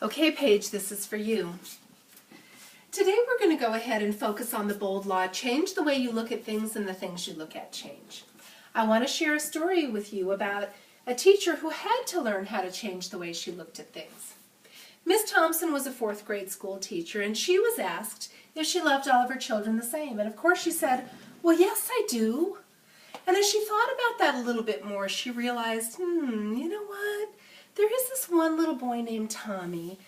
Okay, Paige, this is for you. Today we're going to go ahead and focus on the bold law, change the way you look at things and the things you look at change. I want to share a story with you about a teacher who had to learn how to change the way she looked at things. Miss Thompson was a 4th grade school teacher, and she was asked if she loved all of her children the same. And of course she said, "Well, yes, I do." And as she thought about that a little bit more, she realized, you know what? There is this one little boy named Tommy,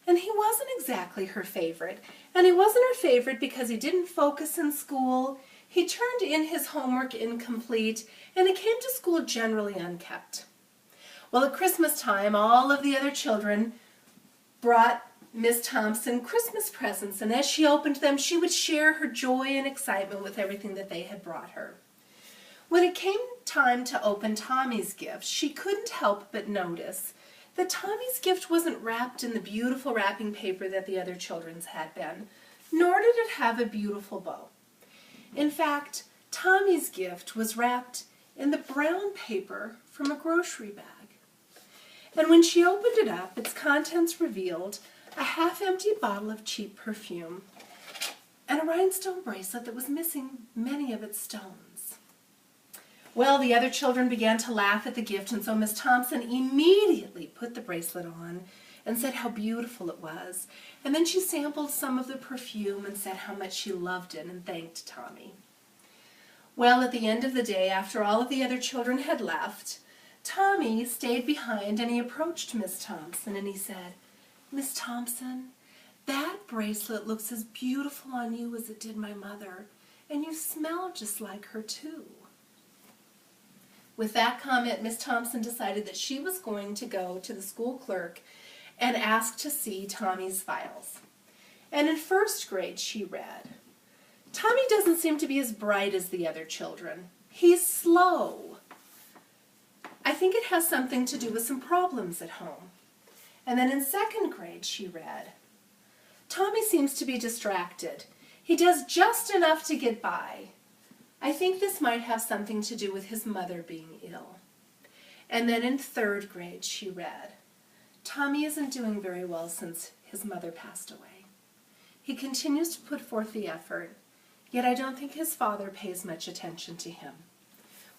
and he wasn't exactly her favorite. And he wasn't her favorite because he didn't focus in school, he turned in his homework incomplete, and he came to school generally unkept. Well, at Christmas time, all of the other children brought Miss Thompson Christmas presents, and as she opened them, she would share her joy and excitement with everything that they had brought her. When it came time to open Tommy's gift, she couldn't help but notice that Tommy's gift wasn't wrapped in the beautiful wrapping paper that the other children's had been, nor did it have a beautiful bow. In fact, Tommy's gift was wrapped in the brown paper from a grocery bag. And when she opened it up, its contents revealed a half-empty bottle of cheap perfume and a rhinestone bracelet that was missing many of its stones. Well, the other children began to laugh at the gift, and so Miss Thompson immediately put the bracelet on and said how beautiful it was. And then she sampled some of the perfume and said how much she loved it and thanked Tommy. Well, at the end of the day, after all of the other children had left, Tommy stayed behind and he approached Miss Thompson and he said, "Miss Thompson, that bracelet looks as beautiful on you as it did my mother, and you smell just like her too." With that comment, Miss Thompson decided that she was going to go to the school clerk and ask to see Tommy's files. And in 1st grade she read, "Tommy doesn't seem to be as bright as the other children. He's slow. I think it has something to do with some problems at home." And then in 2nd grade she read, "Tommy seems to be distracted. He does just enough to get by. I think this might have something to do with his mother being ill." And then in 3rd grade she read, "Tommy isn't doing very well since his mother passed away. He continues to put forth the effort, yet I don't think his father pays much attention to him."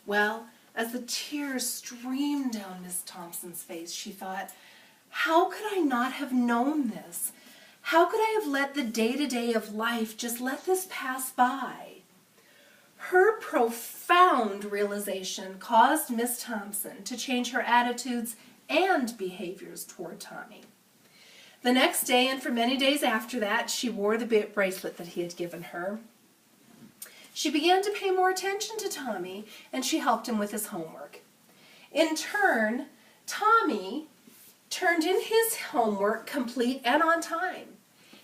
Well, as the tears streamed down Miss Thompson's face, she thought, how could I not have known this? How could I have let the day-to-day of life just let this pass by? Her profound realization caused Miss Thompson to change her attitudes and behaviors toward Tommy. The next day, and for many days after that, she wore the bracelet that he had given her. She began to pay more attention to Tommy, and she helped him with his homework. In turn, Tommy turned in his homework complete and on time.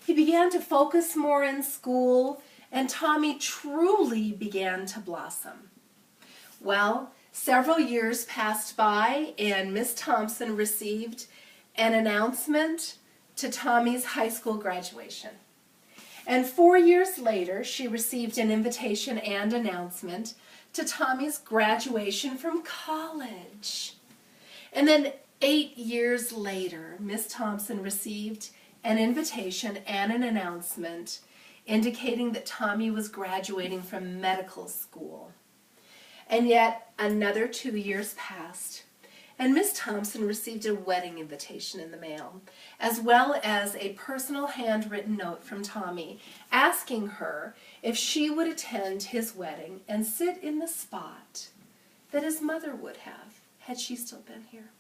He began to focus more in school, and Tommy truly began to blossom. Well, several years passed by, and Miss Thompson received an announcement to Tommy's high school graduation. And 4 years later, she received an invitation and announcement to Tommy's graduation from college. And then 8 years later, Miss Thompson received an invitation and an announcement indicating that Tommy was graduating from medical school. And yet another 2 years passed, and Miss Thompson received a wedding invitation in the mail, as well as a personal handwritten note from Tommy asking her if she would attend his wedding and sit in the spot that his mother would have had she still been here.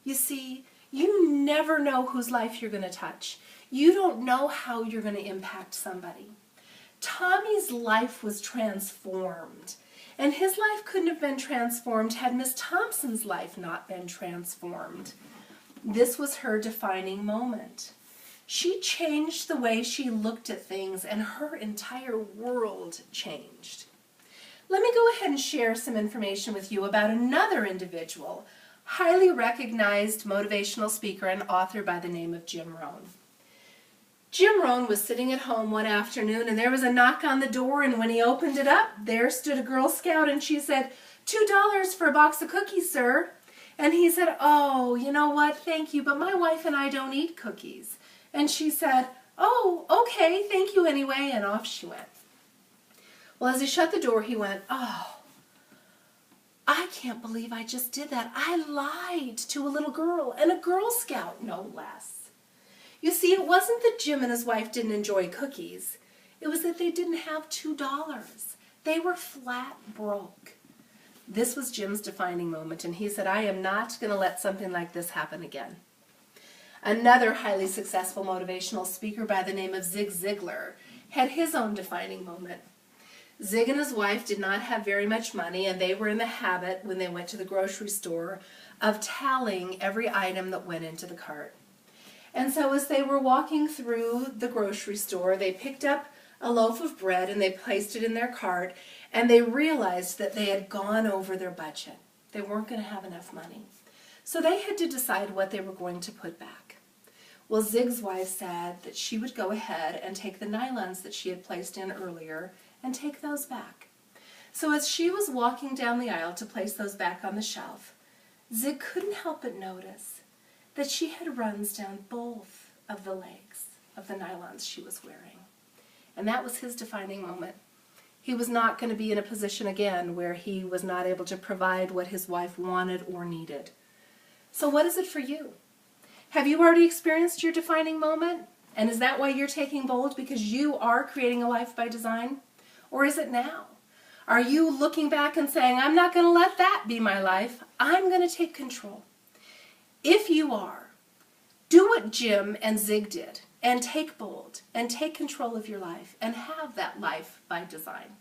You see, you never know whose life you're going to touch. You don't know how you're going to impact somebody. Tommy's life was transformed, and his life couldn't have been transformed had Miss Thompson's life not been transformed. This was her defining moment. She changed the way she looked at things, and her entire world changed. Let me go ahead and share some information with you about another individual, highly recognized motivational speaker and author by the name of Jim Rohn. Jim Rohn was sitting at home one afternoon, and there was a knock on the door, and when he opened it up, there stood a Girl Scout, and she said, "$2 for a box of cookies, sir." And he said, "Oh, you know what, thank you, but my wife and I don't eat cookies." And she said, "Oh, okay, thank you anyway," and off she went. Well, as he shut the door, he went, "Oh, I can't believe I just did that. I lied to a little girl, and a Girl Scout, no less." You see, it wasn't that Jim and his wife didn't enjoy cookies. It was that they didn't have $2. They were flat broke. This was Jim's defining moment, and he said, "I am not going to let something like this happen again." Another highly successful motivational speaker by the name of Zig Ziglar had his own defining moment. Zig and his wife did not have very much money, and they were in the habit, when they went to the grocery store, of tallying every item that went into the cart. And so as they were walking through the grocery store, they picked up a loaf of bread and they placed it in their cart, and they realized that they had gone over their budget. They weren't going to have enough money. So they had to decide what they were going to put back. Well, Zig's wife said that she would go ahead and take the nylons that she had placed in earlier and take those back. So as she was walking down the aisle to place those back on the shelf, Zig couldn't help but notice that she had runs down both of the legs of the nylons she was wearing. And that was his defining moment. He was not going to be in a position again where he was not able to provide what his wife wanted or needed. So what is it for you? Have you already experienced your defining moment? And is that why you're taking bold? Because you are creating a life by design? Or is it now? Are you looking back and saying, "I'm not going to let that be my life. I'm going to take control"? If you are, do what Jim and Zig did and take bold and take control of your life and have that life by design.